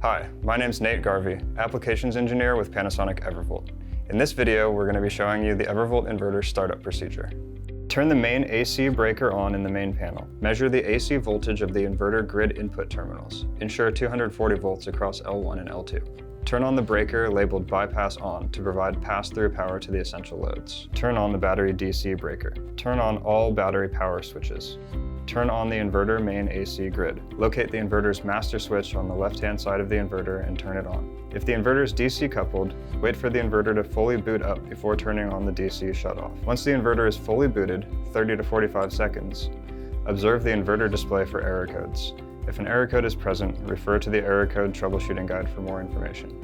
Hi, my name's Nate Garvey, Applications Engineer with Panasonic EverVolt. In this video, we're going to be showing you the EverVolt inverter startup procedure. Turn the main AC breaker on in the main panel. Measure the AC voltage of the inverter grid input terminals. Ensure 240 volts across L1 and L2. Turn on the breaker labeled Bypass On to provide pass-through power to the essential loads. Turn on the battery DC breaker. Turn on all battery power switches. Turn on the inverter main AC grid. Locate the inverter's master switch on the left-hand side of the inverter and turn it on. If the inverter is DC coupled, wait for the inverter to fully boot up before turning on the DC shutoff. Once the inverter is fully booted, 30 to 45 seconds, observe the inverter display for error codes. If an error code is present, refer to the error code troubleshooting guide for more information.